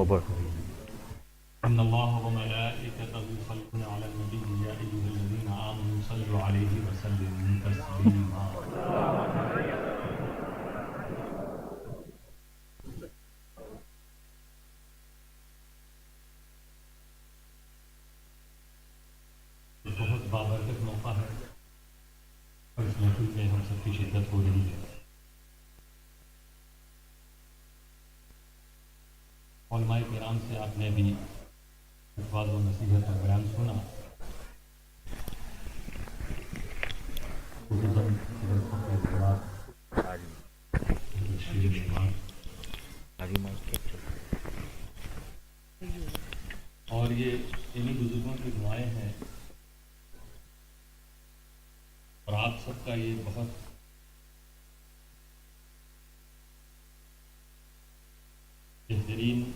توبہ. ان اللہ وملائکتہ یصلون علی النبی یا ایھا الذین آمنوا صلوا علیہ وسلموا تسلیما. بہت بابرکت موقع ہے اور اس محفل میں ہم سب کی شرکت ہو رہی ہے. علماء کرام سے آپ نے بھی الفاظ و نصیحت اور بیان سنا. خصوصاً اور یہ انہی بزرگوں کی دعائیں ہیں اور آپ سب کا یہ بہت بہترین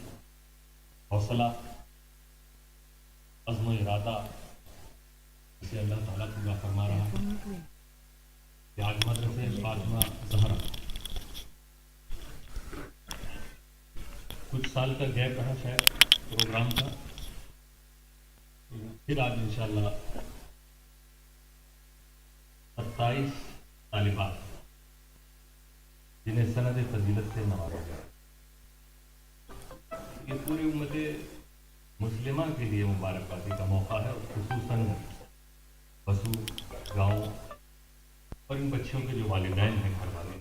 حوصلہ، عزم و ارادہ جسے اللہ تعالیٰ پورا فرما رہا ہے کہ آج مدرسے فاطمہ زہرا کچھ سال کا گیپ رہا شاید پروگرام کا، پھر آج انشاءاللہ 27 طالبات جنہیں سند فضیلت سے نوازا گیا. یہ پوری امت مسلمہ کے لیے مبارکبادی کا موقع ہے، اور خصوصاً بسو گاؤں اور ان بچیوں کے جو والدین ہیں گھر والے،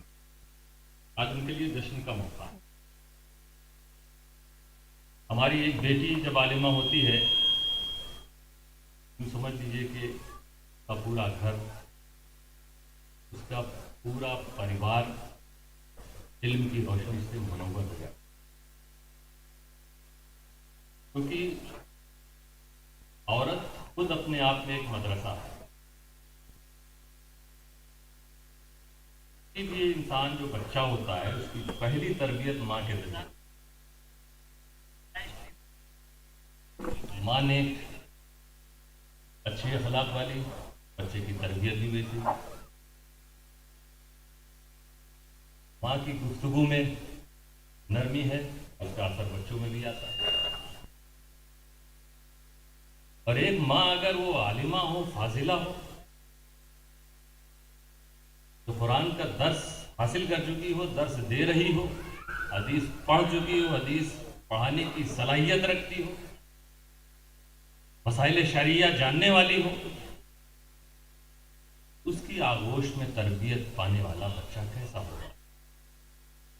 آج ان کے لیے جشن کا موقع ہے. ہماری ایک بیٹی جب عالمہ ہوتی ہے تو سمجھ لیجیے کہ اس کا پورا گھر، اس کا پورا پریوار علم کی روشنی سے منور ہو گیا، کیونکہ عورت خود اپنے آپ میں ایک مدرسہ ہے. کسی بھی انسان جو بچہ ہوتا ہے اس کی پہلی تربیت ماں کے ذریعے. ماں نے اچھے اخلاق والی بچے کی تربیت بھی ویسی. ماں کی گفتگو میں نرمی ہے، اس کا اثر بچوں میں بھی آتا ہے. اور ایک ماں اگر وہ عالمہ ہو، فاضلہ ہو، تو قرآن کا درس حاصل کر چکی ہو، درس دے رہی ہو، حدیث پڑھ چکی ہو، حدیث پڑھانے کی صلاحیت رکھتی ہو، مسائل شرعیہ جاننے والی ہو، اس کی آغوش میں تربیت پانے والا بچہ کیسا ہوگا.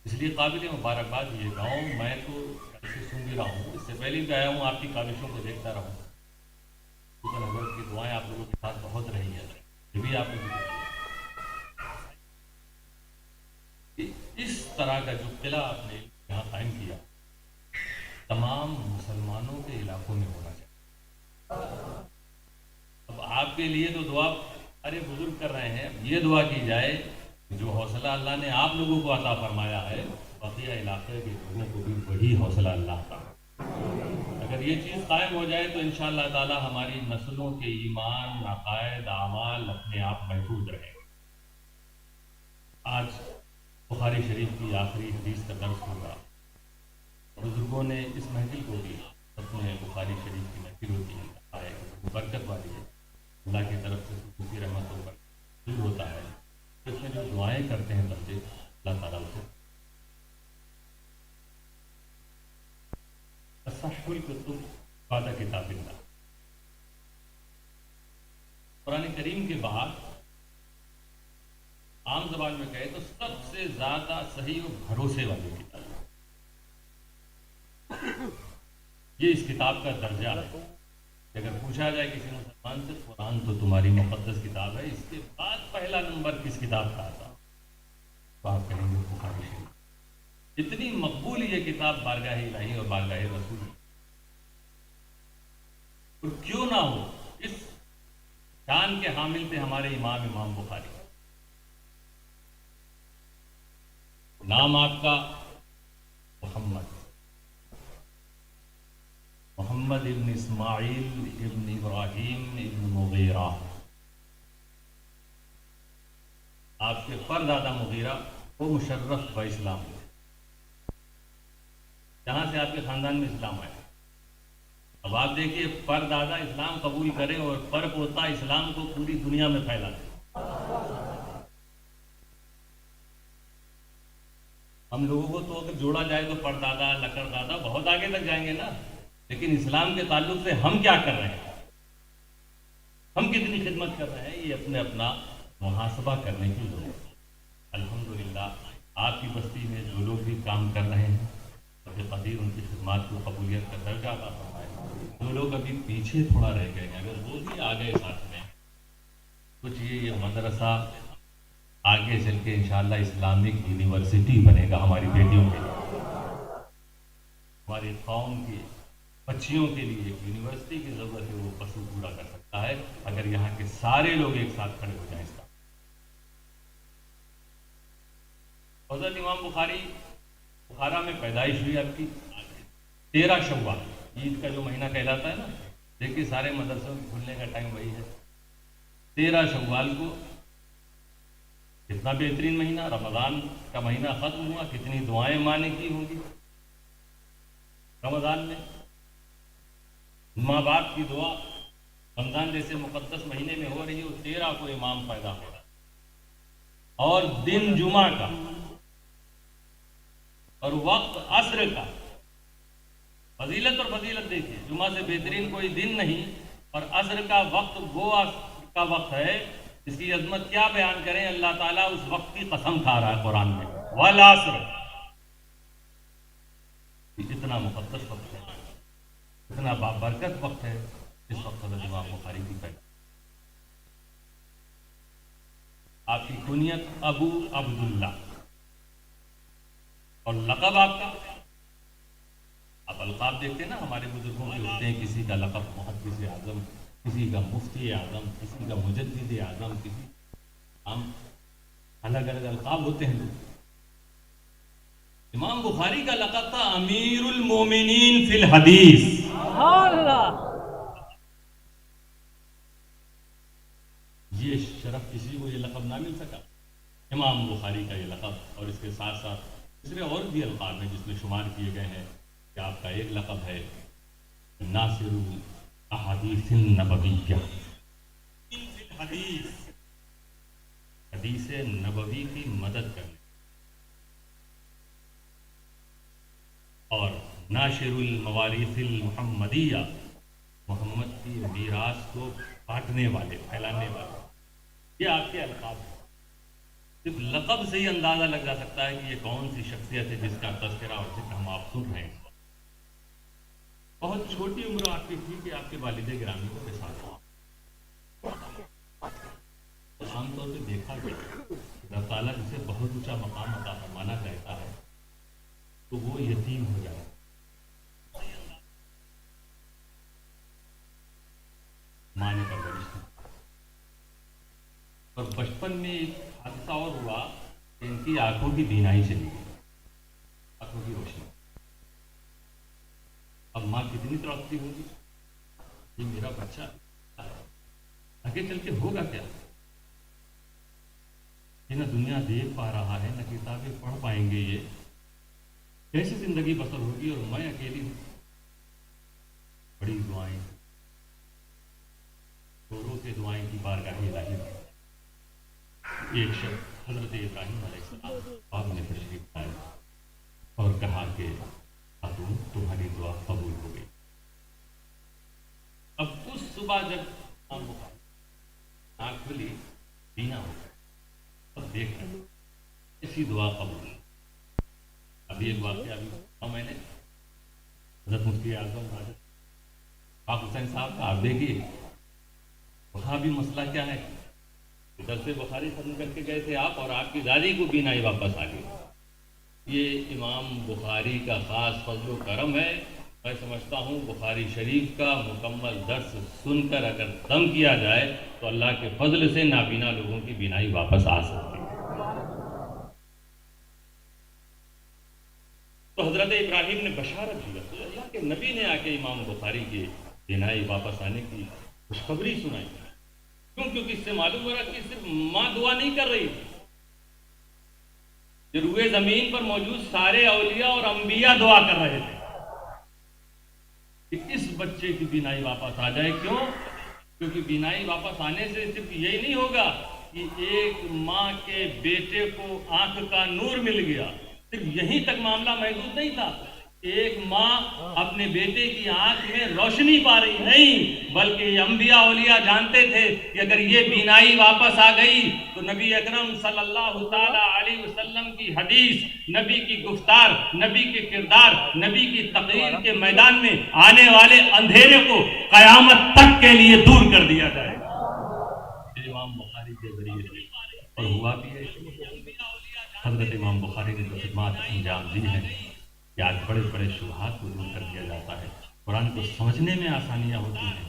اس لیے قابل مبارکباد یہ گاؤں. میں تو ایسے سن بھی رہا ہوں، اس سے پہلے بھی آیا ہوں، آپ کی کاوشوں کو دیکھتا رہا ہوں. حضرت کی دعائیں آپ لوگوں کے ساتھ بہت رہی ہیں، یہ بھی آپ لوگوں کو اس طرح کا جو قلعہ آپ نے یہاں قائم کیا تمام مسلمانوں کے علاقوں میں ہونا چاہیے. اب آپ کے لیے تو دعا ارے بزرگ کر رہے ہیں، اب یہ دعا کی جائے جو حوصلہ اللہ نے آپ لوگوں کو عطا فرمایا ہے بقیہ علاقے کے لوگوں کو بھی وہی حوصلہ اللہ عطا. اگر یہ چیز قائم ہو جائے تو انشاءاللہ تعالی ہماری نسلوں کے ایمان، عقائد، اعمال اپنے آپ محفوظ رہیں گے. آج بخاری شریف کی آخری حدیث کا درس ہوگا. بزرگوں نے اس محفل کو بھی اپنے بخاری شریف کی محفل ہوتی ہے، برکت والی ہے، اللہ کی طرف سے خصوصی رحمتوں پر دور ہوتا ہے. اس میں جو دعائیں کرتے ہیں بندے اللہ تعالیٰ سے اصح الکتب بعد کتاب اللہ، قرآن کریم کے بعد عام زبان میں کہے تو سب سے زیادہ صحیح و بھروسے والی کتاب، یہ اس کتاب کا درجہ ہے. اگر پوچھا جائے کسی مسلمان سے قرآن تو تمہاری مقدس کتاب ہے، اس کے بعد پہلا نمبر کس کتاب کا آتا تو آپ کہیں گے بخاری شریف. اتنی مقبول یہ کتاب بارگاہ الہی اور بارگاہ رسول. اور کیوں نہ ہو، اس شان کے حامل تھے ہمارے امام بخاری. نام آپ کا محمد ابن اسماعیل ابن ابراہیم ابن مغیرہ. آپ کے پردادا مغیرہ وہ مشرف با اسلام ہوئے. جہاں سے آپ کے خاندان میں اسلام آیا۔ اب آپ دیکھیے پردادا اسلام قبول کریں اور پر پوتا اسلام کو پوری دنیا میں پھیلا دیں۔ ہم لوگوں کو تو اگر جوڑا جائے تو پردادا لکڑ دادا بہت آگے تک جائیں گے نا، لیکن اسلام کے تعلق سے ہم کیا کر رہے ہیں، ہم کتنی خدمت کر رہے ہیں، یہ اپنا محاسبہ کرنے کی ضرورت ہے۔ الحمدللہ آپ کی بستی میں جو لوگ بھی کام کر رہے ہیں، رب قدیر ان کی خدمات کو قبولیت کا درجہ عطا فرمائے۔ جو لوگ ابھی پیچھے تھوڑا رہ گئے ہیں، اگر وہ بھی آ گئے ساتھ میں، کچھ یہ مدرسہ آگے چل کے انشاءاللہ اسلامک یونیورسٹی بنے گا ہماری بیٹیوں کے لیے، ہماری قوم کی بچیوں کے لیے ایک یونیورسٹی کی ضرورت ہے، وہ پسو پورا کر سکتا ہے اگر یہاں کے سارے لوگ ایک ساتھ کھڑے ہو جائیں اس کا۔ حضرت امام بخاری بخارا میں پیدائش ہوئی آپ کی 13 شوال، عید کا جو مہینہ کہلاتا ہے نا، دیکھیے سارے مدرسوں کے کھلنے کا ٹائم وہی ہے۔ 13 شوال کو، کتنا بہترین مہینہ، رمضان کا مہینہ ختم ہوا، کتنی دعائیں مانے کی ہوں گی رمضان میں، ماں باپ کی دعا رمضان جیسے مقدس مہینے میں ہو رہی ہے، وہ 13 کو امام پیدا ہو رہا ہے، اور دن جمعہ کا اور وقت عصر کا۔ فضیلت اور فضیلت دیکھیے، جمعہ سے بہترین کوئی دن نہیں، اور عصر کا وقت وہ عصر کا وقت ہے جس کی عظمت کیا بیان کریں، اللہ تعالیٰ اس وقت کی قسم کھا رہا ہے قرآن میں، والعصر، اتنا مقدس وقت ہے، اتنا بابرکت وقت ہے، اس وقت حضرت امام بخاری کی پیدا۔ آپ کی کنیت ابو عبداللہ، اور لقب آپ کا، آپ القاب دیکھتے ہیں نا ہمارے بزرگوں کے ہوتے ہیں، کسی کا لقب محدث اعظم، کسی کا مفتی اعظم، کسی کا مجدد اعظم، کسی ہم الگ الگ القاب ہوتے ہیں لوگ۔ امام بخاری کا لقب تھا امیر المومنین فی الحدیث۔ یہ شرف کسی کو یہ لقب نہ مل سکا، امام بخاری کا یہ لقب، اور اس کے ساتھ ساتھ دوسرے اور بھی القاب ہیں جس میں شمار کیے گئے ہیں کہ آپ کا ایک لقب ہے ناصر الاحادیث النبویہ، حدیث نبوی کی مدد کرنے، اور ناشر الموارث المحمدیہ، محمد کی میراث کو بانٹنے والے، پھیلانے والے، یہ آپ کے القاب ہیں۔ صرف لقب سے ہی اندازہ لگ جا سکتا ہے کہ یہ کون سی شخصیت ہے جس کا تذکرہ اور ذکر ہم آپ سن رہے ہیں۔ بہت چھوٹی عمر آپ کی تھی کہ آپ کے والد گرامی کو وصال ہوا۔ عام طور پہ دیکھا گیا اللہ تعالیٰ جسے بہت اونچا مقام عطا فرمانا چاہتا ہے تو وہ یتیم ہو جائے، ماں نے پرورش، اور بچپن میں ایک حادثہ اور ہوا کہ ان کی آنکھوں کی بینائی چلی گئی، آنکھوں کی روشنی۔ اب ماں کتنی تڑپتی ہوگی، یہ میرا بچہ آگے چل کے ہوگا کیا، یہ نہ دنیا دیکھ پا رہا ہے، نہ کتابیں پڑھ پائیں گے، یہ کیسی زندگی بسر ہوگی، اور میں اکیلی ہوں۔ بڑی دعائیں، رو کے دعائیں کی بارگاہ الہی میں ایک شخص حضرت ابراہیم علیہ السلام آپ نے تشریف لائے اور کہا کہ خاتون تمہاری دعا قبول ہو گئی۔ اب اس صبح جب آنکھ کھلی، بینا ہو گیا، اب دیکھ رہے ایسی دعا قبول۔ ابھی ایک واقعہ میں نے حضرت مفتی اعظم آپ حسین صاحب کا، آپ دیکھیے وہاں بھی مسئلہ کیا ہے، ادھر سے بخاری ختم کر کے گئے تھے آپ، اور آپ کی دادی کو بینائی واپس آ گئی۔ یہ امام بخاری کا خاص فضل و کرم ہے۔ میں سمجھتا ہوں بخاری شریف کا مکمل درس سن کر اگر دم کیا جائے تو اللہ کے فضل سے نابینا لوگوں کی بینائی واپس آ سکتی ہے۔ تو حضرت ابراہیم نے بشارت دی، اللہ کے نبی نے آ کے امام بخاری کی بینائی واپس آنے کی خوشخبری سنائی۔ کیوں؟ کیونکہ اس سے معلوم ہو رہا کہ صرف ماں دعا نہیں کر رہی تھی، یہ روئے زمین پر موجود سارے اولیاء اور انبیاء دعا کر رہے تھے۔ کہ اس بچے کی بینائی واپس آ جائے. کیوں؟ کیونکہ بینائی واپس آنے سے صرف یہی نہیں ہوگا کہ ایک ماں کے بیٹے کو آنکھ کا نور مل گیا، صرف یہیں تک معاملہ محدود نہیں تھا. ایک ماں اپنے بیٹے کی آنکھ میں روشنی پا رہی نہیں، بلکہ یہ انبیاء اولیاء جانتے تھے کہ اگر یہ بینائی واپس آ گئی تو نبی اکرم صلی اللہ تعالی علیہ وسلم کی حدیث، نبی کی گفتار، نبی کے کردار، نبی کی تقریر کے میدان میں آنے والے اندھیرے کو قیامت تک کے لیے دور کر دیا جائے گا. امام بخاری کے ذریعے اور ہوا بھی ہے. حضرت امام بخاری نے جو خدمات انجام دی ہیں کہ آج بڑے بڑے شبہات کو دور کر دیا جاتا ہے، قرآن کو سمجھنے میں آسانیاں ہوتی ہیں.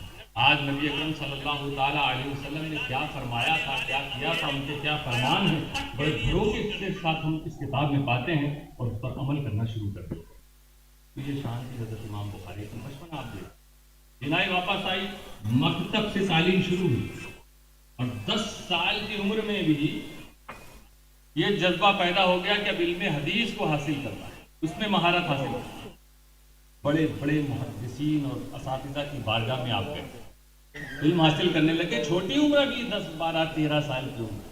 آج نبی اکرم صلی اللہ تعالیٰ علیہ وسلم نے کیا فرمایا تھا، کیا کیا تھا، ان کے کیا فرمان ہیں، بڑے بھروسے کے ساتھ ہم اس کتاب میں پاتے ہیں اور اس پر عمل کرنا شروع کر دیتے ہیں. تو یہ شان کی حضرت امام بخاری کی بچپن آپ دیکھیں. بینائی واپس آئی، مکتب سے تعلیم شروع ہوئی اور 10 سال کی عمر میں بھی یہ جذبہ پیدا ہو گیا کہ اب علم حدیث کو حاصل کرنا ہے، اس میں مہارت حاصل کرنا ہے. بڑے بڑے محدثین اور اساتذہ کی بارگاہ میں آپ گئے، علم حاصل کرنے لگے. چھوٹی عمر بھی 10 12 13 سال کی عمر.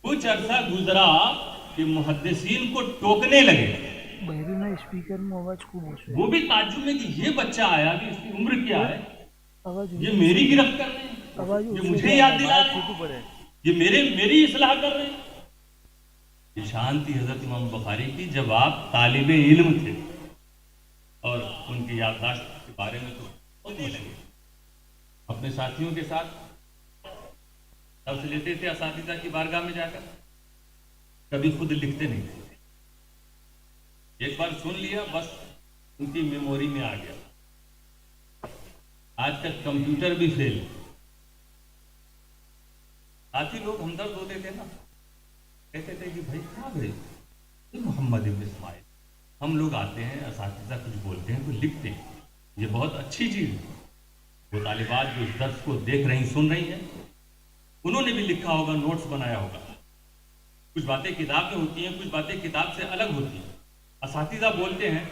کچھ عرصہ گزرا کہ محدثین کو ٹوکنے لگے. وہ بھی تعجب میں کہ یہ بچہ آیا کہ اس کی عمر کیا ہے، یہ میری گرفت کر رہے ہیں، یہ مجھے یاد دلا رہے ہیں، یہ میری اصلاح کر رہے ہیں. یہ شان تھی حضرت امام بخاری کی جب آپ طالب علم تھے، اور ان کی یادداشت کے بارے میں تو بہت مشہور. اپنے ساتھیوں کے ساتھ درس لیتے تھے اساتذہ کی بارگاہ میں جا کر، کبھی خود لکھتے نہیں تھے. ایک بار سن لیا بس ان کی میموری میں آ گیا. آج تک کمپیوٹر بھی فیل. ساتھی لوگ ہمدرد ہوتے تھے نا، کہتے تھے کہ بھائی کہاں گئے محمد ابن اسماعیل. ہم لوگ آتے ہیں، اساتذہ کچھ بولتے ہیں، کچھ لکھتے ہیں، یہ بہت اچھی چیز ہے. وہ طالبات جو اس درس کو دیکھ رہی سن رہی ہیں، انہوں نے بھی لکھا ہوگا، نوٹس بنایا ہوگا. کچھ باتیں کتاب میں ہوتی ہیں، کچھ باتیں کتاب سے الگ ہوتی ہیں. اساتذہ بولتے ہیں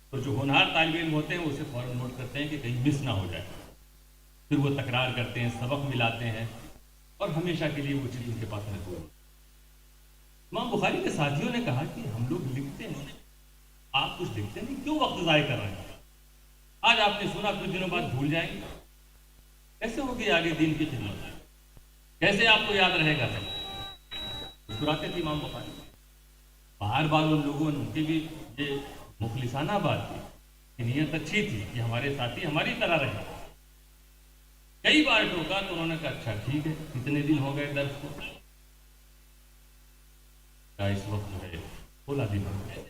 تو جو ہونہار طالب علم ہوتے ہیں وہ اسے فوراً نوٹ کرتے ہیں کہ کہیں مس نہ ہو جائے. پھر وہ تکرار کرتے ہیں، سبق ملاتے ہیں، اور ہمیشہ کے لیے وہ چیز ان کے پاس محفوظ ہے. امام بخاری کے ساتھیوں نے کہا کہ ہم لوگ لکھتے ہیں، آپ کچھ لکھتے نہیں، کیوں وقت ضائع کر رہے ہیں؟ آج آپ نے سنا، کچھ دنوں بعد بھول جائیں گے. کیسے ہوگی آگے دین کی خدمت؟ کیسے آپ کو یاد رہے گا؟ مسکراتے تھے امام بخاری. بار بار ان لوگوں نے، ان کی بھی یہ مخلصانہ بات تھی کہ نیت اچھی تھی کہ ہمارے ساتھی ہماری طرح رہے. کئی بار ٹوکا تو انہوں نے کہا اچھا ٹھیک ہے. کتنے دن ہو گئے درس کو؟ اس وقت جو ہے 16 دن ہو گئے.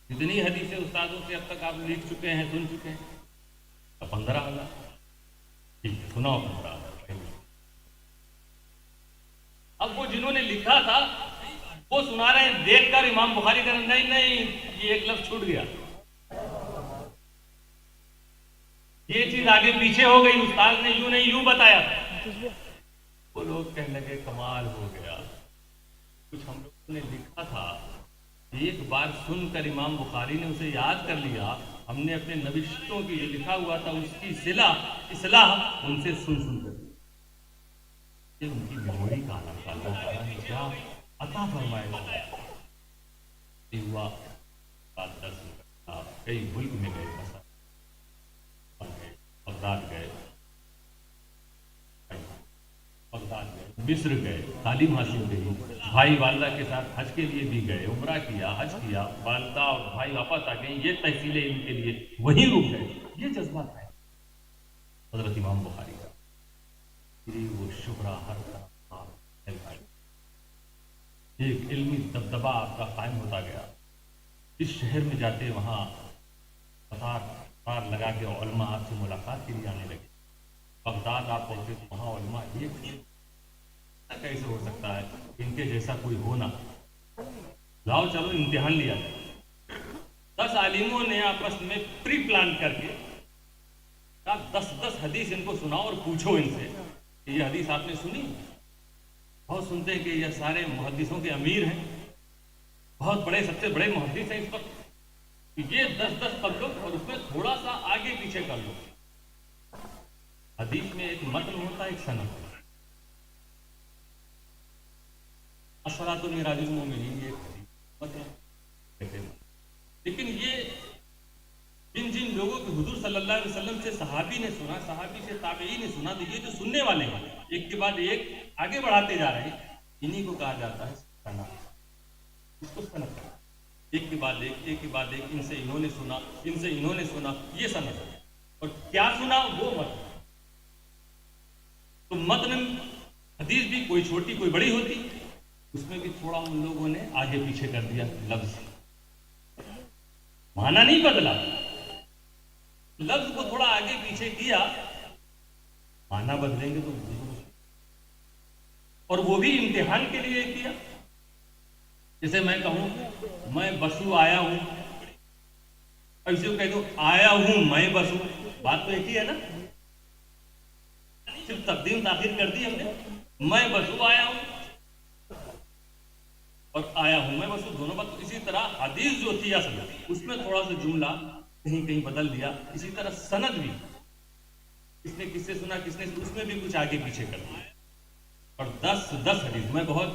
کتنی حدیثیں استادوں سے اب تک آپ لکھ چکے ہیں، سن چکے ہیں؟ 15,000. ٹھیک ہے، سناؤ 15,000. اب وہ جنہوں نے لکھا تھا وہ سنا رہے ہیں، دیکھ کر امام بخاری کہہ رہے ہیں نہیں یہ ایک لفظ چھوٹ گیا، یہ چیز آگے پیچھے ہو گئی، استاد نے یوں نہیں یوں بتایا تھا. وہ لوگ کہنے لگے کمال ہو گیا، کچھ ہم لوگوں نے لکھا تھا، ایک بار سن کر امام بخاری نے اسے یاد کر لیا. ہم نے اپنے نوشتوں کی جو لکھا ہوا تھا اس کی اصلاح ان سے سن کر یہ ان کی میموری کا عالم تھا. اللہ تعالیٰ نے کیا عطا فرمائے گا. یہ ہوا بات 10 کئی ملک میں گئے، بغداد گئے، مصر گئے، تعلیم حاصل کی. بھائی والدہ کے ساتھ حج کے لیے بھی گئے، عمرہ کیا، حج کیا. والدہ اور بھائی واپس آ گئے، یہ تحصیل علم کے لیے وہیں رک گئے. یہ جذبہ تھا حضرت امام بخاری کا. وہ شہرہ ہر طرف، ایک علمی دبدبہ آپ کا قائم ہوتا گیا. اس شہر میں جاتے وہاں قطار لگا کے علماء آپ سے ملاقات کے لیے آنے لگے. بغداد آپ پہنچے تو وہاں علماء کیسے ہو سکتا ہے ان کے جیسا کوئی ہونا، لاؤ چلو امتحان لیا جائے. 10 عالموں نے آپس میں پری پلان کر کے 10 حدیث ان کو سناؤ اور پوچھو ان سے کہ یہ حدیث آپ نے سنی؟ بہت سنتے ہیں کہ یہ سارے محدثوں کے امیر ہیں، بہت بڑے، سب سے بڑے محدث ہیں اس وقت. یہ 10-10 پڑھ لو اور اس میں تھوڑا سا آگے پیچھے کر لو. حدیث میں ایک متن ہوتا ہے، ایک سند ہوتا ہے. الصلاۃ معراج المومنین یہ متن ہے. لیکن یہ جن لوگوں کے حضور صلی اللہ علیہ وسلم سے صحابی نے سنا، صحابی سے تابعی نے سنا، تو یہ جو سننے والے ہیں ایک کے بعد ایک آگے بڑھاتے جا رہے ہیں، انہی کو کہا جاتا ہے سند. اس کو سند کہا. ایک کے بعد ایک، ایک کے بعد ایک، ان سے انہوں نے سنا، ان سے انہوں نے سنا، یہ سند ہے. اور کیا سنا وہ متن. تو متن حدیث بھی کوئی چھوٹی کوئی بڑی ہوتی، اس میں بھی تھوڑا ان لوگوں نے آگے پیچھے کر دیا. لفظ معنی نہیں بدلا، لفظ کو تھوڑا آگے پیچھے کیا. معنی بدلیں گے تو، اور وہ بھی امتحان کے لیے کیا. جیسے میں کہوں میں بسو آیا ہوں، اور اسی کو کہہ دوں آیا ہوں میں بسو، بات تو ایک ہی ہے نا، صرف تقدیم تاخیر کر دی ہم نے. میں بسو آیا ہوں اور آیا ہوں میں بسو، دونوں بات. اسی طرح حدیث جو تھی اصل اس میں تھوڑا سا جملہ کہیں کہیں بدل دیا. اسی طرح سند بھی کس نے کس سے سنا، کس نے، اس میں بھی کچھ آگے پیچھے کر دیا. اور 10 حدیث میں بہت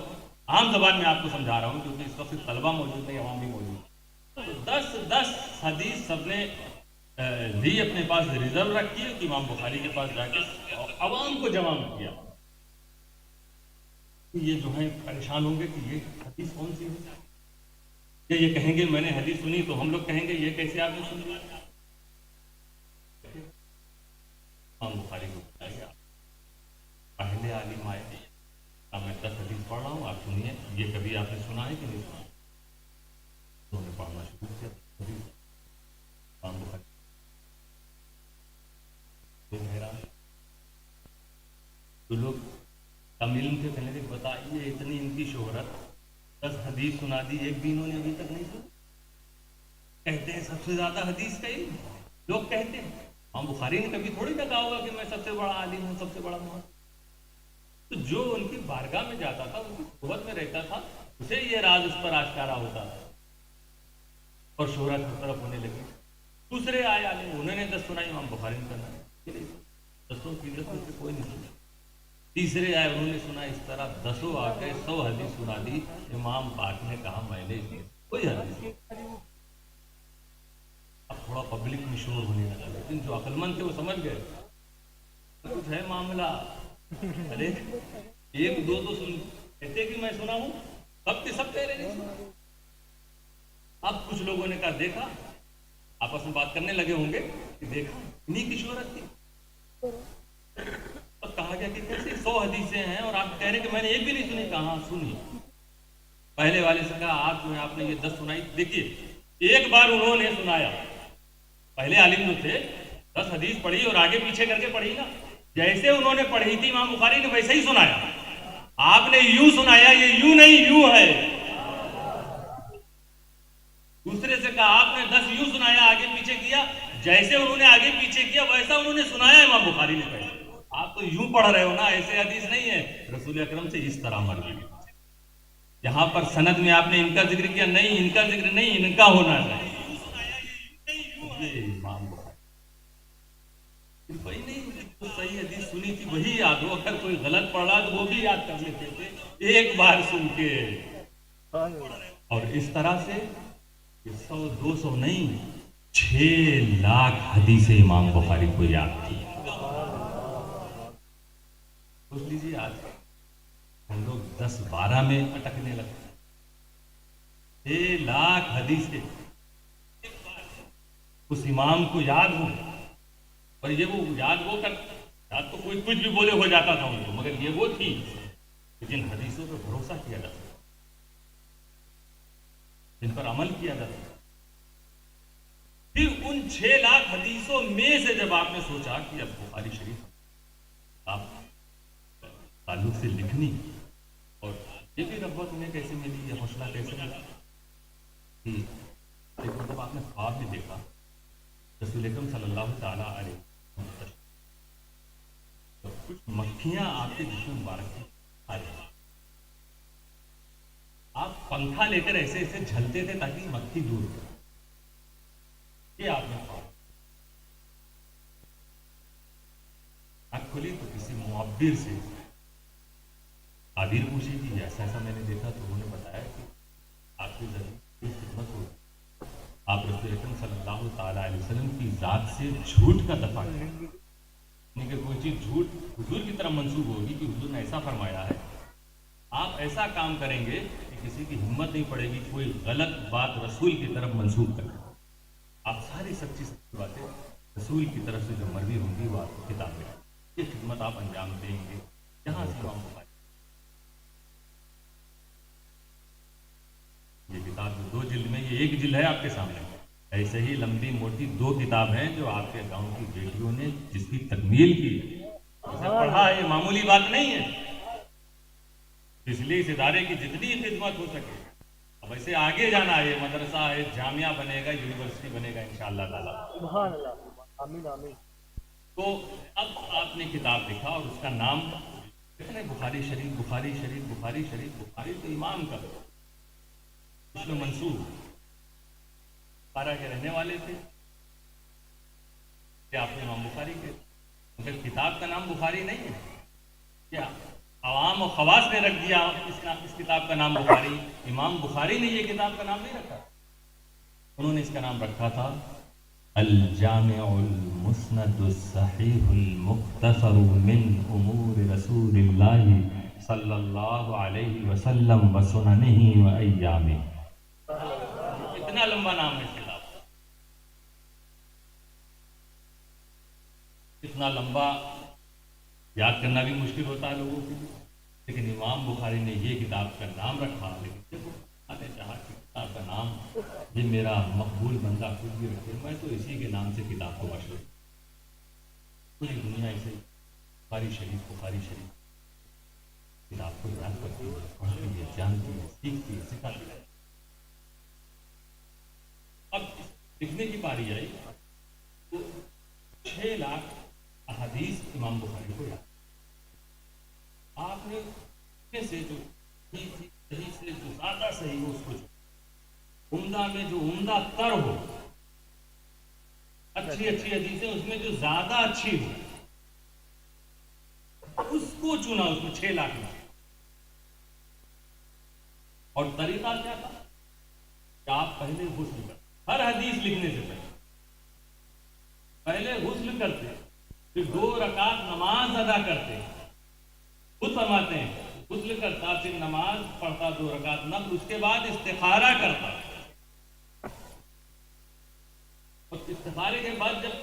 عام زبان میں آپ کو سمجھا رہا ہوں، کیونکہ اس وقت طلبہ موجود نہیں، عوام بھی موجود. تو 10 حدیث سب نے بھی اپنے پاس ریزرو رکھی ہے کہ امام بخاری کے پاس جا کے عوام کو جمع کیا. یہ جو ہے پریشان ہوں گے کہ یہ حدیث کون سی ہے، کہ یہ کہیں گے میں نے حدیث سنی، تو ہم لوگ کہیں گے یہ کیسے آپ نے سنی. امام بخاری کو بتائیے پہلے عالم آئے، میں 10 حدیث پڑھ رہا ہوں، آپ سنیے یہ کبھی آپ نے سنا ہے کہ نہیں سنا. انہوں نے پڑھنا شروع کیا امام بخاری. تو لوگ کم علم تھے، پہلے بتائیے اتنی ان کی شہرت، 10 حدیث سنا دی، ایک بھی انہوں نے ابھی تک نہیں سنا. کہتے ہیں سب سے زیادہ حدیث کا علم، لوگ کہتے ہیں. امام بخاری نے کبھی تھوڑی نہ کہا ہوگا کہ میں سب سے بڑا عالم ہوں، سب سے بڑا محدث. تو جو ان کی بارگاہ میں جاتا تھا، ان کی صحبت میں رہتا تھا، اسے یہ راز اس پر آشکارا ہوتا تھا اور شہرت کی طرف ہونے لگی. دوسرے آئے عالم، انہوں نے 10 سنائی، امام بخاری نے کرنا 10 کی 10 میں سے کوئی نہیں سنا. تیسرے آئے، انہوں نے سنا. اس طرح 10 آ کے 100 حدیث سنا دی. امام پاک نے کہا میں نے کوئی حدیث نہیں. اب تھوڑا پبلک میں شور ہونے لگا، لیکن جو عقل مند تھے وہ سمجھ گئے کچھ ہے معاملہ. ارے ایک دو تو سن کہتے کہ میں سنا ہوں، سب کے سب کہہ رہے ہیں. اب کچھ لوگوں نے کہا دیکھا، آپس میں بات کرنے لگے ہوں گے کہ دیکھا انہیں کی شہرت تھی. اب کہا گیا کہ کیسے 100 حدیثیں ہیں اور آپ کہہ رہے ہیں کہ میں نے ایک بھی نہیں سنی. کہاں سنی. پہلے والے سے کہا آپ نے یہ 10 سنائی. دیکھیے ایک بار انہوں نے سنایا، پہلے عالم جو تھے 10 حدیث پڑھی اور آگے پیچھے کر کے پڑھی نا، جیسے انہوں نے پڑھی تھی امام بخاری نے ویسے ہی سنایا. آپ نے یوں سنایا، یہ یوں نہیں یوں ہے. دوسرے سے کہا آپ نے 10 یوں سنایا، آگے پیچھے کیا، جیسے انہوں نے آگے پیچھے کیا ویسا انہوں نے سنایا امام بخاری نے پڑھا. آپ تو یوں پڑھ رہے ہو نا، ایسے حدیث نہیں ہے. رسول اکرم سے اس طرح مرضی. یہاں پر سند میں آپ نے ان کا ذکر کیا، نہیں ان کا ذکر نہیں، ان کا ہونا چاہیے. امام بخاری وہی نہیں، جو صحیح حدیث سنی تھی وہی یاد ہو. اگر کوئی غلط پڑھا تو وہ بھی یاد کر لیتے تھے ایک بار سن کے. اور اس طرح سے 100-200 نہیں، 6 لاکھ حدیث امام بخاری کو یاد تھی. سوچ لیجیے آج ہم لوگ 10-12 میں اٹکنے لگتے. 6 لاکھ حدیثیں اس امام کو یاد ہو. اور یہ وہ یاد تو کوئی کچھ بھی بولے ہو جاتا تھا ان کو، مگر یہ وہ تھی جن حدیثوں پر بھروسہ کیا جاتا تھا، جن پر عمل کیا جاتا تھا. پھر ان 6 لاکھ حدیثوں میں سے جب آپ نے سوچا کہ اب بخاری شریف آپ تعلق سے لکھنی، اور یہ بھی رغبت انہیں کیسے ملی، یہ حوصلہ کیسے ملا کہ جب آپ نے خواب میں دیکھا رسول اکرم صلی اللہ تعالیٰ علیہ وسلم کچھ مکھیاں آپ کے جسم مبارک میں آ رہی، آپ پنکھا لے کر ایسے ایسے جھلتے تھے تاکہ مکھی دور ہو. یہ آپ نے آنکھ کھلی تو کسی معبر سے تعبیر پوچھی کہ ایسا ایسا میں نے دیکھا، تو انہوں نے بتایا کہ آپ کی ضرور خدمت ہو، آپ رسول اکرم صلی اللہ تعالیٰ علیہ وسلم کی ذات سے جھوٹ کا دفاع کریں، یعنی کہ کوئی چیز جھوٹ حضور کی طرف منسوب ہوگی کہ حضور نے ایسا فرمایا ہے، آپ ایسا کام کریں گے کہ کسی کی ہمت نہیں پڑے گی کوئی غلط بات رسول کی طرف منسوب کرے، آپ ساری سچی سچی باتیں رسول کی طرف سے جو مرضی ہوں گی وہ آپ کو کتاب میں یہ خدمت آپ انجام دیں گے۔ جہاں سے امام بخاری یہ کتاب جو 2 جلد میں، یہ 1 جلد ہے آپ کے سامنے، ایسے ہی لمبی موٹی 2 کتاب ہیں جو آپ کے گاؤں کی بیٹیوں نے جس کی تکمیل کی ہے، اسے پڑھا ہے، یہ معمولی بات نہیں ہے، اس لیے اس ادارے کی جتنی خدمت ہو سکے، اب ایسے آگے جانا ہے، یہ مدرسہ ہے، جامعہ بنے گا، یونیورسٹی بنے گا انشاءاللہ تعالیٰ۔ سبحان اللہ، آمین آمین۔ تو اب آپ نے کتاب لکھا اور اس کا نام بخاری شریف، بخاری شریف، بخاری شریف، بخاری تو امام کا اس میں منصوب بخارا کے رہنے والے تھے کہ آپ نے امام بخاری کے، مگر کتاب کا نام بخاری نہیں ہے، کیا عوام و خواص نے رکھ دیا اس کتاب کا نام بخاری، امام بخاری نے یہ کتاب کا نام نہیں رکھا، انہوں نے اس کا نام رکھا تھا الجامع المسند الصحیح المختصر من امور رسول اللہ صلی اللہ علیہ وسلم وسننہ وایامہ۔ اتنا لمبا نام ہے اس کتاب کا، اتنا لمبا یاد کرنا بھی مشکل ہوتا ہے لوگوں کے لیے، لیکن امام بخاری نے یہ کتاب کا نام رکھا، لیکن دیکھو اللہ نے چاہا کہ کتاب کا نام یہ میرا مقبول بندہ خود بھی رکھے، میں تو اسی کے نام سے کتاب کو مشہور، پوری دنیا اسے بخاری شریف، بخاری شریف کتاب کو یاد کرتی ہے، پڑھتی ہے، جانتی ہے، سیکھتی ہے، سکھاتی ہے۔ اب لکھنے کی باری آئی تو 6 لاکھ احادیث امام بخاری کو یاد، آپ نے سے جو صحیح سے جو زیادہ صحیح ہو اس کو، عمدہ میں جو عمدہ تر ہو، اچھی حدیثیں اس میں جو زیادہ اچھی ہو اس کو چنا، اس میں 6 لاکھ میں، اور طریقہ کیا تھا کہ آپ پہلے غسل کرتے، ہر حدیث لکھنے سے پہلے غسل کرتے، پھر 2 رکعت نماز ادا کرتے، خود فرماتے ہیں غسل کرتا، پھر نماز پڑھتا 2 رکعت نفل، اس کے بعد استخارہ کرتا، اور استخارے کے بعد جب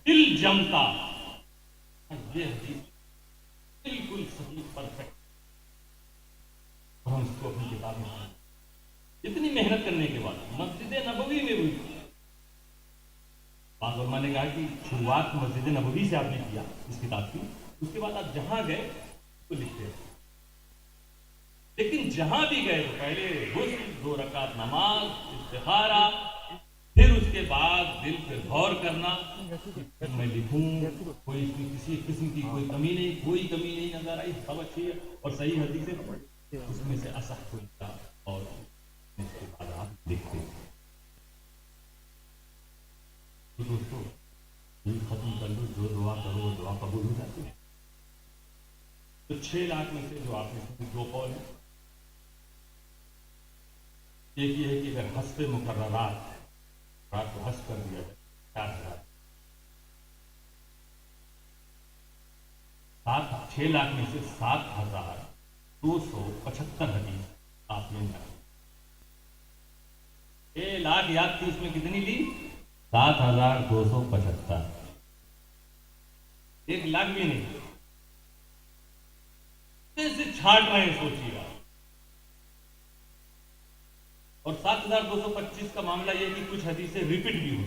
دل جمتا، یہ حدیث بالکل صحیح پرفیکٹ، ہم اس کو اپنی کتاب میں اتنی محنت کرنے کے بعد مسجد نبوی میں ہوئی، بعض علماء نے کہا کہ شروعات مسجد نبوی سے آپ نے کیا اس کتاب کی، اس کے بعد آپ جہاں گئے تو لکھتے ہیں، لیکن جہاں بھی گئے تو پہلے غسل، 2 رکعت نماز، استخارہ، پھر اس کے بعد دل پہ غور کرنا، میں لکھوں کوئی کسی قسم کی کوئی کمی نہیں، کوئی کمی نہیں نظر آئی، سب اچھی ہے اور صحیح حدیث ہے، اس میں سے اصح کوئی تھا، اور اس کے بعد آپ لکھتے تو دوستو یہ ختم کر لو، جو دعا کرو وہ دعا قبول ہو جاتی ہے۔ تو 6 لاکھ میں سے جو آپ نے 2 قول ہیں، ایک یہ ہے کہ اگر حسب مقررات رات کو حسب کر دیا جائے 6 لاکھ میں سے 7,275 حدیث آپ نے نکالی، 6 لاکھ یاد تھی، اس میں کتنی لی؟ 7,275، 1 لاکھ بھی نہیں، سے چھاٹ رہے ہیں، سوچیے گا، اور 7,225 کا معاملہ یہ کہ کچھ حدیثیں ریپیٹ بھی ہوئی،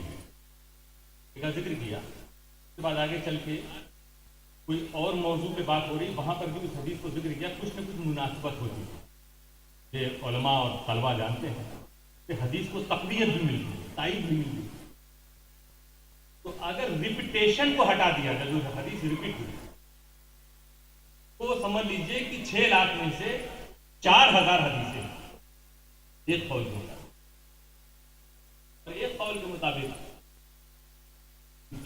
کا ذکر کیا، اس کے بعد آگے چل کے کوئی اور موضوع پہ بات ہو رہی، وہاں پر بھی اس حدیث کو ذکر کیا، کچھ نہ کچھ مناسبت ہوتی ہے، یہ علماء اور طلباء جانتے ہیں کہ حدیث کو تقویت بھی ملتی ہے، تائید بھی ملتی ہے، تو اگر ریپیٹیشن کو ہٹا دیا جائے، جو حدیث ریپیٹ ہوئی، تو سمجھ لیجئے کہ 6 لاکھ میں سے 4,000 حدیثیں ایک قول کے مطابق، اور ایک قول کے مطابق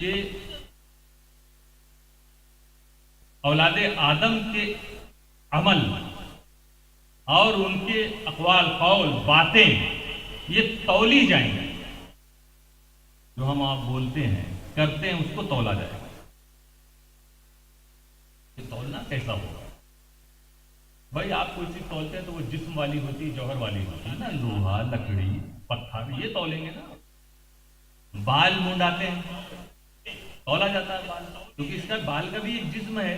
کہ اولاد آدم کے عمل اور ان کے اقوال قول باتیں یہ تولی جائیں گے. جو ہم آپ بولتے ہیں کرتے ہیں اس کو تولا جائے گا. یہ تولنا کیسا ہوگا؟ بھائی آپ کوئی چیز تولتے ہیں تو وہ جسم والی ہوتی ہے, جوہر والی ہوتی ہے نا, لوہا لکڑی پتھر یہ تولیں گے نا. بال منڈاتے ہیں تولا جاتا ہے بال, کیونکہ اس کا بال کا بھی ایک جسم ہے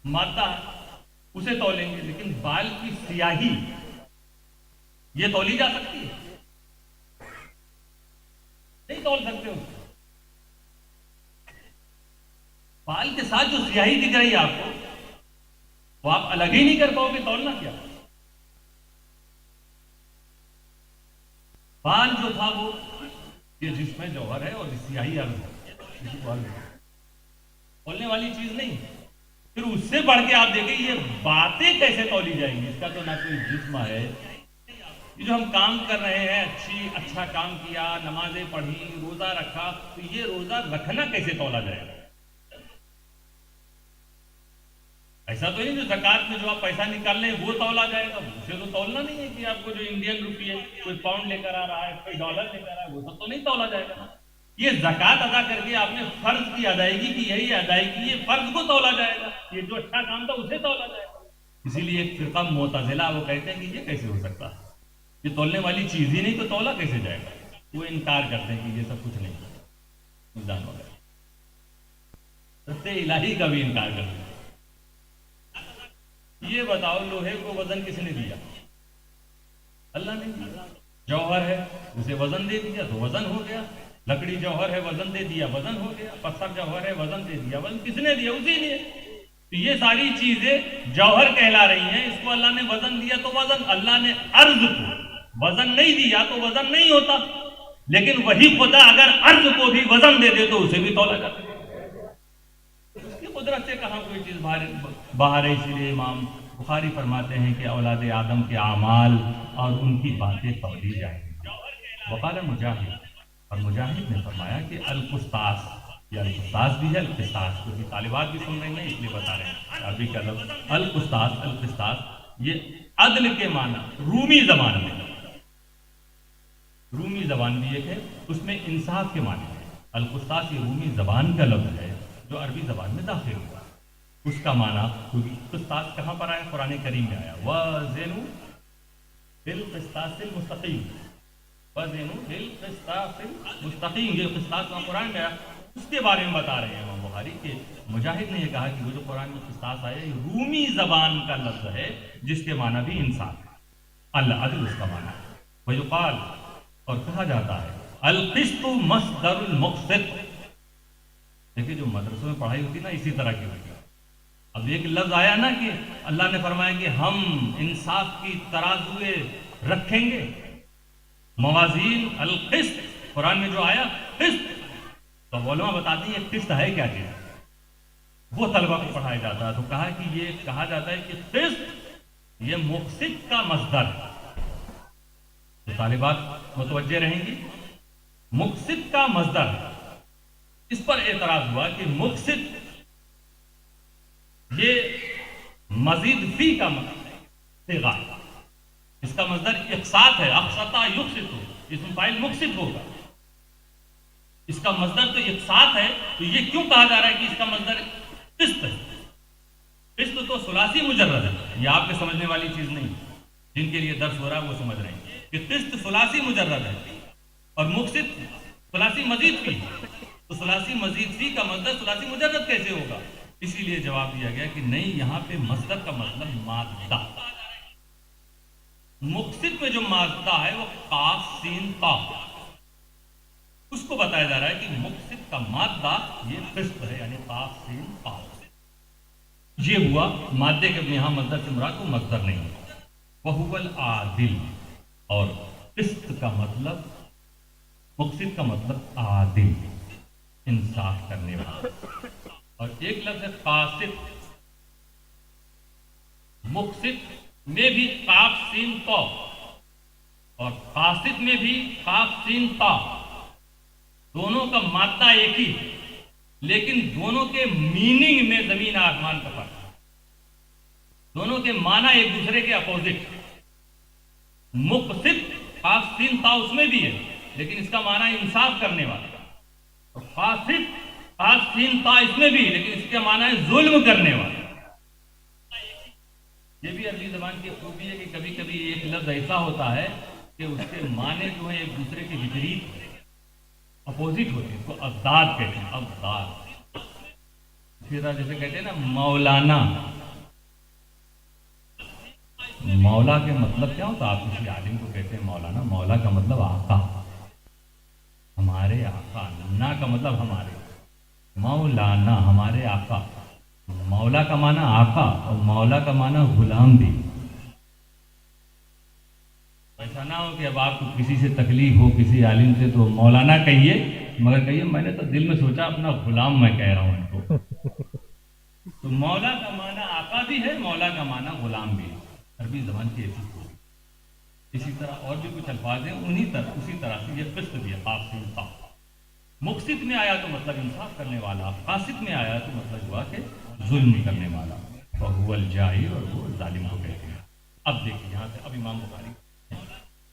مادہ, اسے تولیں گے. لیکن بال کی سیاہی یہ تولی جا سکتی ہے؟ نہیں تول سکتے ہو. بال کے ساتھ جو سیاہی دکھ رہی ہے آپ کو وہ آپ الگ ہی نہیں کر پاؤ گے, تولنا کیا؟ بال جو تھا وہ یہ جسم میں جوہر ہے اور سیاہی عرض ہے, تولنے والی چیز نہیں. پھر اس سے بڑھ کے آپ دیکھیں یہ باتیں کیسے تولی جائیں گی. اس کا تو نہ کوئی جسم ہے. یہ جو ہم کام کر رہے ہیں, اچھا کام کیا, نمازیں پڑھی, روزہ رکھا, تو یہ روزہ رکھنا کیسے تولا جائے گا؟ ایسا تو نہیں جو زکات میں جو آپ پیسہ نکال لیں وہ تولا جائے گا. اسے تو تولنا نہیں ہے کہ آپ کو جو انڈین روپی ہے کوئی پاؤنڈ لے کر آ رہا ہے, کوئی ڈالر لے کر آ رہا ہے, وہ سب تو نہیں تولا جائے گا. یہ زکات ادا کر کے آپ نے فرض کی ادائیگی کی, یہی ادائیگی یہ فرض کو تولا جائے گا. یہ جو اچھا کام تھا اسے تولا جائے گا. اسی لیے ایک فرقہ معتزلہ وہ کہتے ہیں کہ یہ کیسے ہو سکتا ہے, یہ تولنے والی چیز ہی نہیں تو تولا کیسے جائے گا. وہ انکار کرتے ہیں کہ یہ سب کچھ نہیں ہے. رت الہی کا بھی انکار کرتے ہیں. یہ بتاؤ لوہے کو وزن کس نے دیا؟ اللہ نے دیا. جوہر ہے اسے وزن دے دیا تو وزن ہو گیا. لکڑی جوہر ہے وزن دے دیا وزن ہو گیا. پتھر جوہر ہے وزن دے دیا وزن کس نے دیا؟ اسی لیے. تو یہ ساری چیزیں جوہر کہلا رہی ہیں. اس کو اللہ نے وزن دیا تو وزن, اللہ نے عرض کو وزن نہیں دیا تو وزن نہیں ہوتا. لیکن وہی خدا اگر عرض کو بھی وزن دے دے تو اسے بھی تولا جاتا ہے. اس کی قدرت سے کہاں کوئی چیز باہر ہے. اسی لیے امام بخاری فرماتے ہیں کہ اولاد آدم کے اعمال اور ان کی باتیں تولی جائیں گی. وقال مجاہد, اور مجاہد نے فرمایا کہ القسطاس, یہ القسطاس بھی ہے, القسطاس کو بھی طالبات بھی سن رہی ہیں اس لیے بتا رہے ہیں. عربی کا لفظ القسطاس, القسطاس یہ عدل کے معنی رومی زبان میں, رومی زبان بھی ایک ہے, اس میں انصاف کے معنی ہے. القسطاس یہ رومی زبان کا لفظ ہے جو عربی زبان میں داخل ہوا. اس کا معنی قسطاس کہاں پر آیا؟ قرآن کریم میں آیا, وَزِنُوا بِالْقِسْطَاسِ الْمُسْتَقِيمِ, وَزِنُوا بِالْقِسْطَاسِ الْمُسْتَقِيمِ. یہ قسطاس کہاں قرآن میں آیا, اس کے بارے میں بتا رہے ہیں امام بخاری کہ مجاہد نے یہ کہا کہ وہ جو قرآن میں قسطاس آیا یہ رومی زبان کا لفظ ہے جس کے معنی بھی انصاف ہے. العدل اس کا معنی ہے. وَيُقَالُ, اور کہا جاتا ہے القسط مصدر المقسط. دیکھیں جو مدرسوں میں پڑھائی ہوتی ہے نا اسی طرح کی ہوتی ہے. اب ایک لفظ آیا نا کہ اللہ نے فرمایا کہ ہم انصاف کی ترازوے رکھیں گے, موازین القسط. قرآن میں جو آیا قسط, تو علماء بتاتی ہیں قسط ہے کیا چیز. وہ طلبہ کو پڑھایا جاتا ہے تو کہا کہ یہ کہا جاتا ہے کہ قسط یہ مقسط کا مصدر ہے. تو طالبات متوجہ رہیں گی, مقسط کا مصدر. اس پر اعتراض ہوا کہ مقسط یہ مزید فی کا صیغہ, اس کا مصدر اقساط ہے. اقسطا یقسط, اسم فاعل مقسط ہوگا. اس کا مصدر تو اقساط ہے, تو یہ کیوں کہا جا رہا ہے کہ اس کا مصدر قسط ہے؟ قسط تو ثلاثی مجرد ہے, یہ آپ کے سمجھنے والی چیز نہیں. جن کے لیے درس ہو رہا ہے وہ سمجھ رہے ہیں کہ قسط ثلاثی مجرد ہے اور مقسط ثلاثی مزید فی. تو ثلاثی مزید فی کا مصدر ثلاثی مجرد کیسے ہوگا؟ اسی لیے جواب دیا گیا کہ نہیں, یہاں پہ مصدر کا مطلب مادہ. مقسط میں جو مادہ ہے وہ قاف سین تا, اس کو بتایا جا رہا ہے کہ مقسط کا مادہ یہ قسط ہے, یعنی قاف سین تا. یہ ہوا مادے کے یہاں مصدر سے مراد کو مصدر نہیں ہے. وَهُوَ الْعَادِلُ, اور قسط کا مطلب, مقسط کا مطلب عادل, انصاف کرنے والا. اور ایک لفظ ہے قاسط. مقسط میں بھی قاف سین تا اور قاسط میں بھی قاف سین تا. دونوں کا مادہ ایک ہی، لیکن دونوں کے میننگ میں زمین آسمان کا فرق ہے، دونوں کے معنی ایک دوسرے کے اپوزٹ۔ مقسط فاسدین تا اس میں بھی ہے، لیکن اس کا معنی انصاف کرنے والا، اور فاسد فاسدین تا اس میں بھی، لیکن اس کا معنی ہے ظلم کرنے والا۔ یہ بھی عربی زبان کی خوبی ہے کہ کبھی کبھی ایک لفظ ایسا ہوتا ہے کہ اس کے معنی جو ہیں ایک دوسرے کے وپریت اپوزٹ ہوتے ہیں، اس کو اضداد کہتے ہیں، اضداد۔ اسی طرح جیسے کہتے ہیں نا مولانا، مولا کے مطلب کیا ہوتا ہے؟ آپ کسی عالم کو کہتے ہیں مولانا، مولا کا مطلب آقا، ہمارے آقا، نا کا مطلب ہمارے، مولانا ہمارے آقا۔ مولا کا معنی آقا اور مولا کا معنی غلام بھی۔ ایسا نہ ہو کہ اب آپ کو کسی سے تکلیف ہو کسی عالم سے تو مولانا کہیے، مگر کہیے میں نے تو دل میں سوچا اپنا غلام میں کہہ رہا ہوں ان کو۔ تو مولا کا معنی آقا بھی ہے، مولا کا معنی غلام بھی ہے، عربی زبان کی ایسی کوئی۔ اسی طرح اور بھی کچھ الفاظ ہیں اسی طرح سے یہ قسط بھی ہے، قاسم تا۔ مقسط میں آیا تو مطلب انصاف کرنے والا، قاسط میں آیا تو مطلب ہوا کہ ظلم کرنے والا، وہو الجائر، اور وہ ظالم کو کہتے ہیں۔ اب دیکھیں یہاں سے اب امام بخاری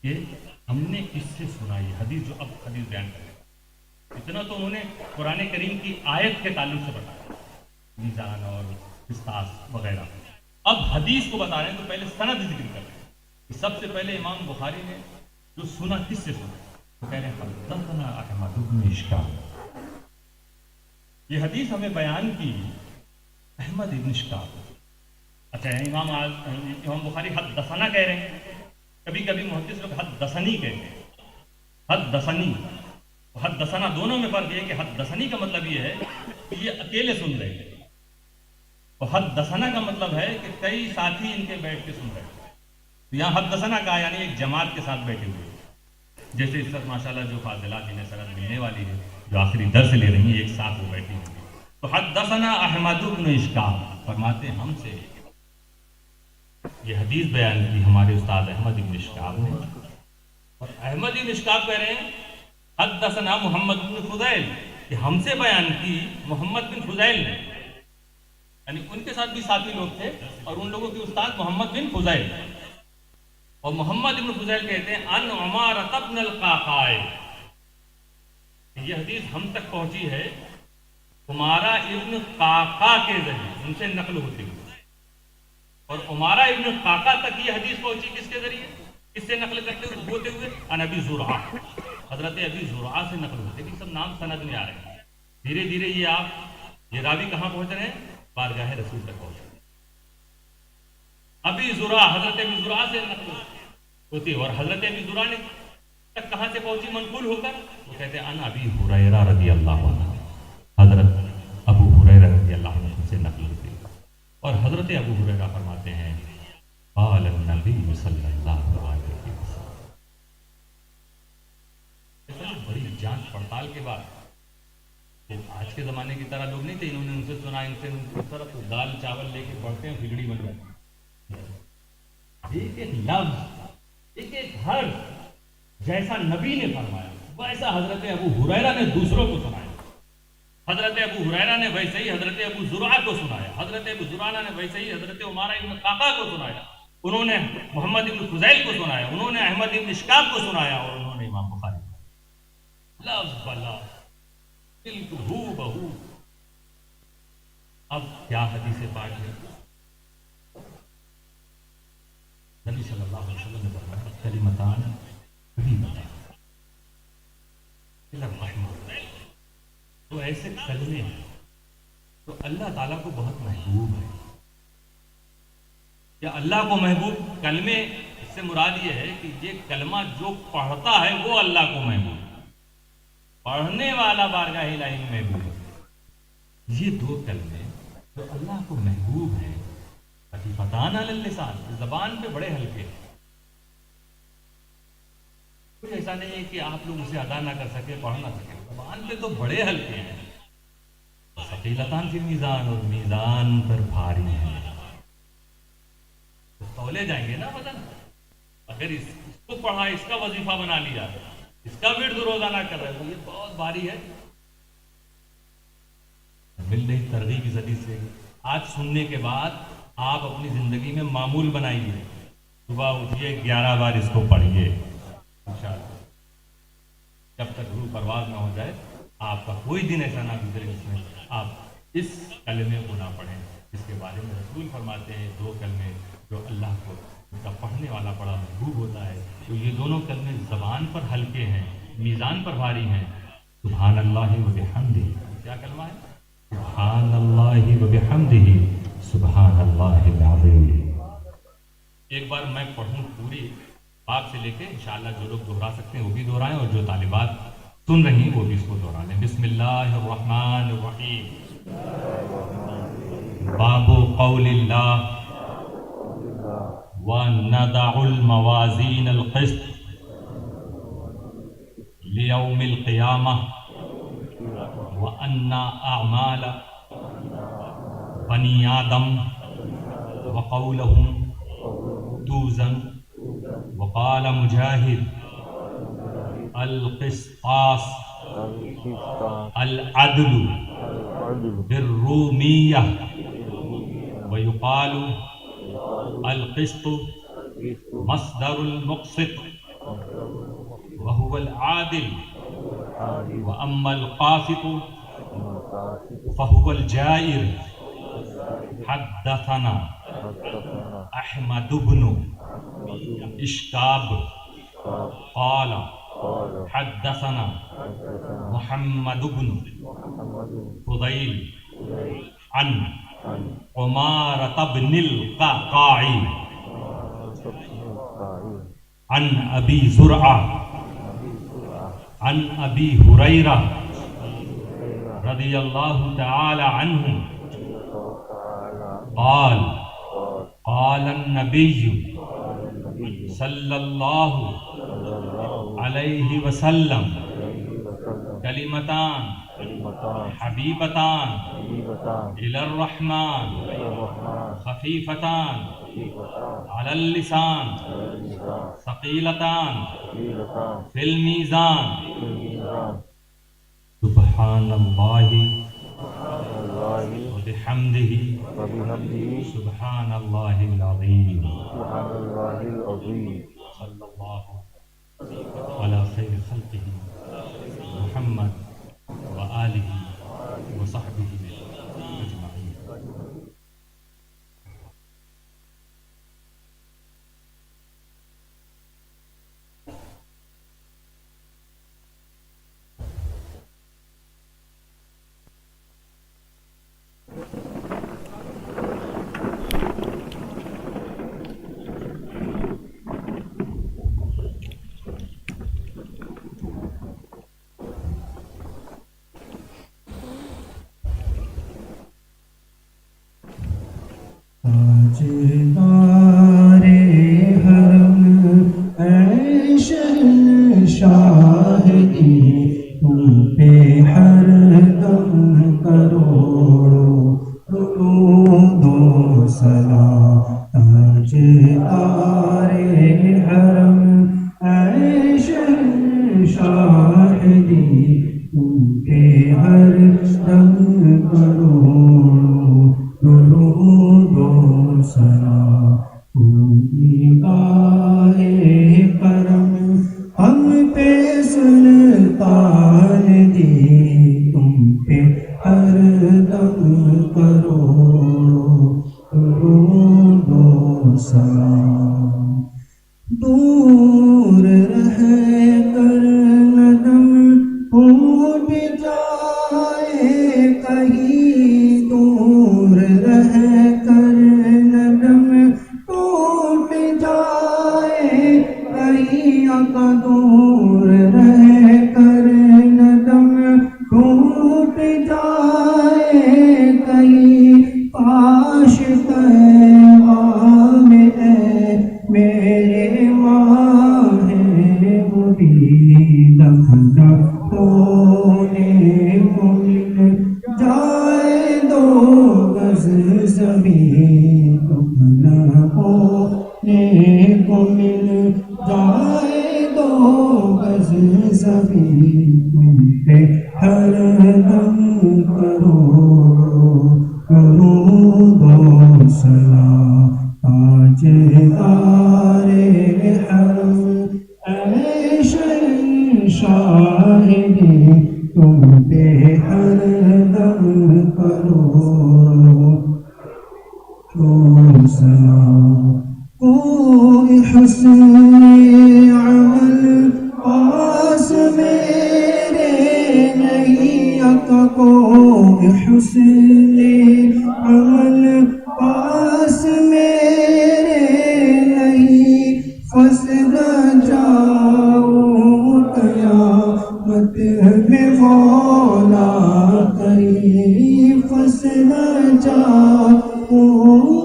کہ ہم نے کس سے سنا یہ حدیث، جو اب حدیث بیان کرے گا، اتنا تو انہوں نے قرآن کریم کی آیت کے تعلق سے بتایا، میزان اور قسطاس وغیرہ۔ اب حدیث کو بتا رہے ہیں تو پہلے سند ذکر کر رہے ہیں کہ سب سے پہلے امام بخاری نے جو سنا کس سے سنا، وہ کہہ رہے ہیں حدثنا احمد بن اشکال۔ یہ حدیث ہمیں بیان کی احمد ابن اشکال۔ اچھا امام بخاری حدثنا کہہ رہے ہیں، کبھی کبھی محدث لوگ حدثنی کہتے ہیں، حدثنی حدثنا دونوں میں فرق یہ ہے کہ حدثنی کا مطلب یہ ہے کہ یہ اکیلے سن رہے ہیں، اور حدثنا کا مطلب ہے کہ کئی ساتھی ان کے بیٹھ کے سن رہے ہیں۔ یہاں حدثنا کہا یعنی ایک جماعت کے ساتھ بیٹھے ہوئے، جیسے اس وقت ماشاءاللہ جو فاضلات جنہیں سند ملنے والی ہے، جو آخری درس لے رہی ہیں، ایک ساتھ وہ بیٹھی ہوئی ہیں۔ تو حدثنا احمد بن اشکال فرماتے ہیں ہم سے یہ حدیث بیان کی ہمارے استاد احمد بن اشکال نے، اور احمد بن اشکال کہہ رہے ہیں حدثنا محمد بن فضیل، کہ ہم سے بیان کی محمد بن فضیل نے، یعنی ان کے ساتھ بھی ساتھی لوگ تھے، اور ان لوگوں کے استاد محمد بن فضیل۔ اور محمد بن فضیل کہتے ہیں ان عمارۃ بن القعقاع، یہ حدیث ہم تک پہنچی ہے عمارہ ابن قعقاع کے ذریعے، ان سے نقل ہوتی ہوئی۔ اور عمارہ ابن قعقاع تک یہ حدیث پہنچی کس کے ذریعے، کس سے نقل کرتے ہوتے ہوئے؟ ان ابی زرعہ، حضرت ابی زرعہ سے نقل ہوتے، لیکن سب نام سند میں آ رہے ہیں۔ دھیرے دھیرے یہ راوی کہاں پہنچ رہے ہیں؟ بارگاہ رسول تک پہنچ رہے ہیں۔ ابی زرعہ، حضرت ابی زرعہ سے نقل ہوتی ہے، اور حضرت ابی زرعہ نے تک کہاں سے پہنچی منقول ہو کر؟ وہ کہتے ہیں ان ابی ہریرہ رضی اللہ عنہ، حضرت ابو ہریرہ رضی اللہ عنہ سے نقل ہوتی ہے۔ اور حضرت ابو ہریرہ فرماتے ہیں قال النبی صلی اللہ علیہ وسلم۔ بڑی جانچ پڑتال کے بعد، آج کے زمانے کی طرح لوگ نہیں تھے انہوں نے ان سے سنا، ان سے اس طرح دال چاول لے کے پڑھتے ہیں کھچڑی بن جاتی، ایک ایک لفظ ایک ایک حرف جیسا نبی نے فرمایا ویسا حضرت ابو ہریرہ نے دوسروں کو سنایا، حضرت ابو ہریرہ نے ویسے ہی حضرت ابو زرعہ کو سنایا، حضرت ابو زرعہ نے ویسے ہی حضرت عمارہ ابن قعقاع کو سنایا، انہوں نے محمد ابن فضیل کو سنایا، انہوں نے احمد ابن اشکاب کو سنایا، اور انہوں نے امام بخاری کو لفظ بلفظ بالکل ہو بہو۔ اب کیا حدیث پاک ہے؟ نبی صلی اللہ علیہ وسلم نے فرمایا کلمتان حبیبتان الی الرحمن، تو ایسے کلمے ہیں تو اللہ تعالیٰ کو بہت محبوب ہے۔ یا اللہ کو محبوب کلمے، اس سے مراد یہ ہے کہ یہ کلمہ جو پڑھتا ہے وہ اللہ کو محبوب ہے، پڑھنے والا بارگاہ الہی میں محبوب ہے۔ یہ دو کلمے جو اللہ کو محبوب ہیں، خفیفتان علی اللسان، زبان پہ بڑے ہلکے ہیں، کوئی ایسا نہیں ہے کہ آپ لوگ اسے ادا نہ کر سکے، پڑھ نہ سکے، زبان پہ تو بڑے ہلکے ہیں، ثقیلتان فی المیزان، اور میزان پر بھاری ہیں، تو تولے جائیں گے نا وزن۔ اگر اس کو پڑھا، اس کا وظیفہ بنا لیا اس کا ورد روزانہ کر رہے ہو، یہ بہت بھاری ہے. مل رہی ترغیب اس حدیث سے. آج سننے کے بعد آپ اپنی زندگی میں معمول بنائیے، صبح اٹھیے 11 بار اس کو پڑھیے انشاءاللہ. جب تک روح پرواز نہ ہو جائے آپ کا کوئی دن ایسا نہ گزرے جس میں آپ اس کلمے کو نہ پڑھیں. اس کے بارے میں رسول فرماتے ہیں 2 کلمے جو اللہ کو ان کا پڑھنے والا بڑا محبوب ہوتا ہے، تو یہ دونوں کلمے زبان پر ہلکے ہیں، میزان پر بھاری ہیں. سبحان اللہ و بحمدہ، کیا کلمہ ہے؟ سبحان اللہ و بحمدہ سبحان اللہ العظیم. ایک بار میں پڑھوں پوری آپ سے لے کے، انشاءاللہ جو لوگ دہرا سکتے ہیں وہ بھی دہرائیں، اور جو طالبات سن رہی ہیں وہ بھی اس کو دہرا لیں. بسم اللہ الرحمن الرحیم. باب قول اللہ وَنَضَعُ الْمَوَازِينَ الْقِسْطَ لِيَوْمِ الْقِيَامَةِ وَأَنَّ أَعْمَالَ بَنِي آدَمَ وَقَوْلَهُمْ توزن. وقال مجاہد القسطاس العدل بالرومیہ ويقال القسط مصدر المقسط وهو العادل، وأما القاسط فهو الجائر. حدثنا احمد بن اشکاب قال حدثنا محمد بن فضیل عن عمارة بن القعقاع عن ابی زرعہ عن ابی ہریرہ رضی اللہ تعالی عنہ قال قال النبی صلی اللہ علیہ وسلم کلمتان حبیبتان الی الرحمن خفیفتان علی اللسان ثقیلتان فی المیزان. سبحان اللہ وبحمدہ سبحان اللہ العظیم. صلی اللہ علی خیر خلقہ محمد وآلہ وصحبہ اجمعین. تاجدار حرم اے شہنشاہ دی، تم پہ ہر دم کروڑوں درود و سلام. تاجدار حرم اے شہنشاہ دی، تم پہ ہر دم کروڑوں درود و سلام. نگاہ کرم ہم پہ سلطان دی، تم پہ ہر دم کروڑوں درود و سلام. دور رہ کر ندم ٹوٹ جائے کہیں، دور رہ کر ندم ٹوٹ جائے کہیں، آقا دور رہ کر ندم ٹوٹ جائے کہیں. کاش پیغام اے میرے ماہ مبین لکھنا ہونے کو مل جائے دو گز زمین، لکھنا ہونے کو مل جائے دو بز زمین تم پہ ہر دم درود و سلام تاجدار حرم اے شہنشاہ تم پہ ہر دم کرو سلام کوئی حسن عمل پاس میرے نہیں آقا کوئی حسن عمل پاس میرے نہیں پھنس نہ جاؤں قیامت میں مولا کہیں پھنس نہ جاؤں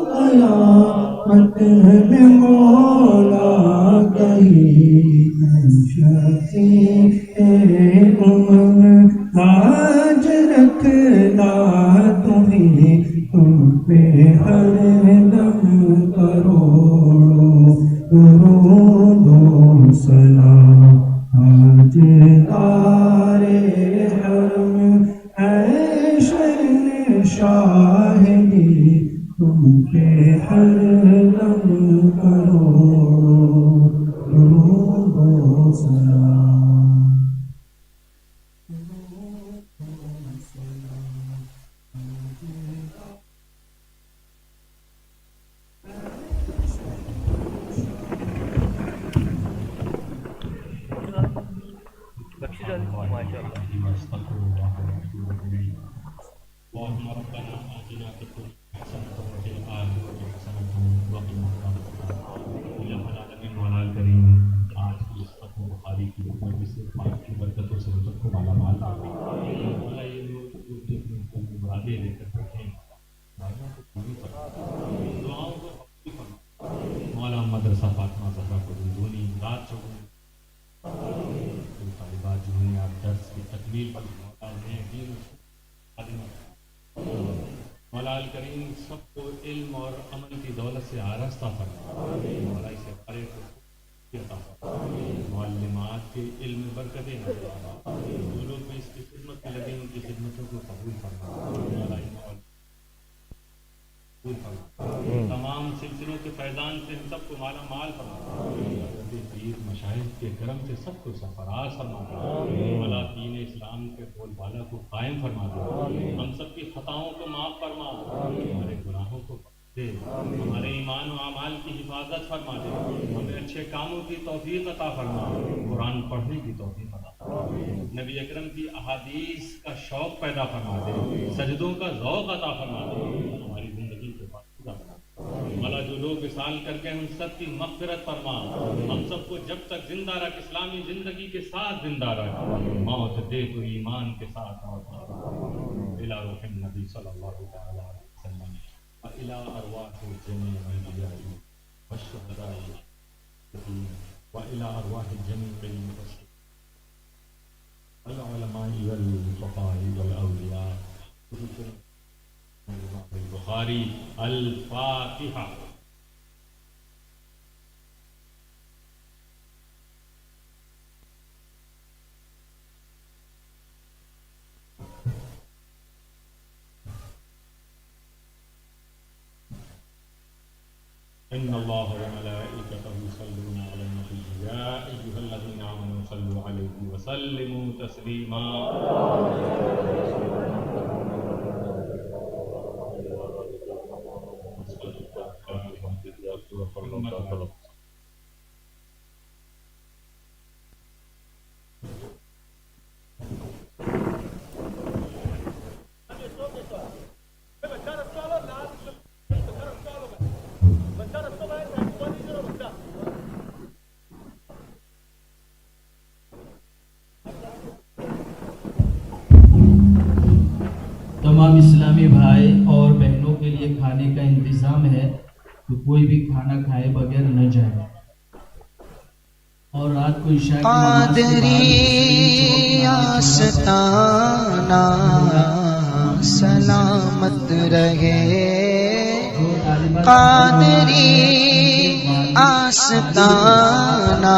قیامت میں مولا کہیں شفیع امم لاج رکھنا تمہیں تم پہ ہر دم درود و سلام تاجدار حرم اے شہنشاہ تم پہ ہر دم درود و سلام اللهم ربنا آتنا في الدنيا حسنة وفي الآخرة حسنة وقنا عذاب النار یا العالمین مولا کریم آج کی اس ختم بخاری کی مجلس پاک کی برکتوں سے سب کو مالا مال فرمائے مولا یہ لوگ جتنے مرادیں لے کر بیٹھے ہیں مرادوں کو پوری فرمائے دعاؤں کو قبول فرمائے مولا مدرسہ فاطمہ زہرا کو دونی رات چکوں طالبات جنہوں نے آپ درس کی تکمیل پر مولا نے دین مولا الکریم سب کو علم اور عمل کی دولت سے آراستہ فرمائے مولا اسے پڑھے کو عطا فرمائے معلمات کے علم میں برکتیں نظر فرمائے جو لوگ میں اس کی خدمت میں لگے ان کی خدمتوں کو قبول فرمائے مولا قبول فرمائے تمام سلسلوں کے فیضان سے ہم سب کو مالا مال فرمائے پیر مشاہد کے کرم سے سب کو سرفراز فرما دے مولا دین اسلام کے بول بالا کو قائم فرما دے ہم سب کی خطاؤں کو معاف فرما ہمارے گناہوں کو دے ہمارے ایمان و اعمال کی حفاظت فرما دے ہمیں اچھے کاموں کی توفیق عطا فرما قرآن پڑھنے کی توفیق عطا فرما نبی اکرم کی احادیث کا شوق پیدا فرما دے سجدوں کا ذوق عطا فرما دے ہماری زندگی کے پاکیزہ بنا مولا جو لوگ وصال کر کے ہم سب کی مغفرت فرما ہم سب کو جب تک زندہ رکھ اسلامی زندگی کے ساتھ زندہ رکھ موت دے تو ایمان کے ساتھ موت الى روح النبی صلی اللہ علیہ وسلم الى ارواح جميع الانبیاء والشهداء والى ارواح جميع المسلمين العلماء والفقهاء والاولیاء البخاری الفاتحہ ان اللہ وملائکتہ یصلون علی النبی یا ایھا الذین آمنوا صلوا علیہ وسلموا تسلیما تمام اسلامی بھائی اور بہنوں کے لیے کھانے کا انتظام ہے تو کوئی بھی کھانا کھائے بغیر نہ جائے اور رات کو عشاء کی نماز کے بعد آستانہ سلامت رہے قادری آستانہ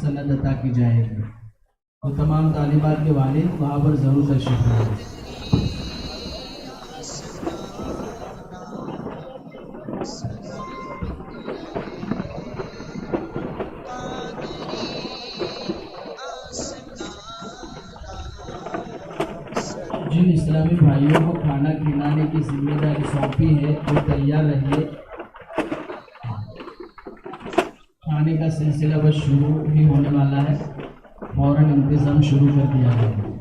سند عطا کی جائے گی. تو تمام طالبات کے والد وہاں پر ضرور تشریف لائیں. جن اسلامی بھائیوں کو کھانا کھلانے کی ذمہ داری سونپی ہے وہ تیار رہیے. کھانے کا سلسلہ بس شروع ہی ہونے والا ہے. فوراً انتظام شروع کر دیا گیا ہے.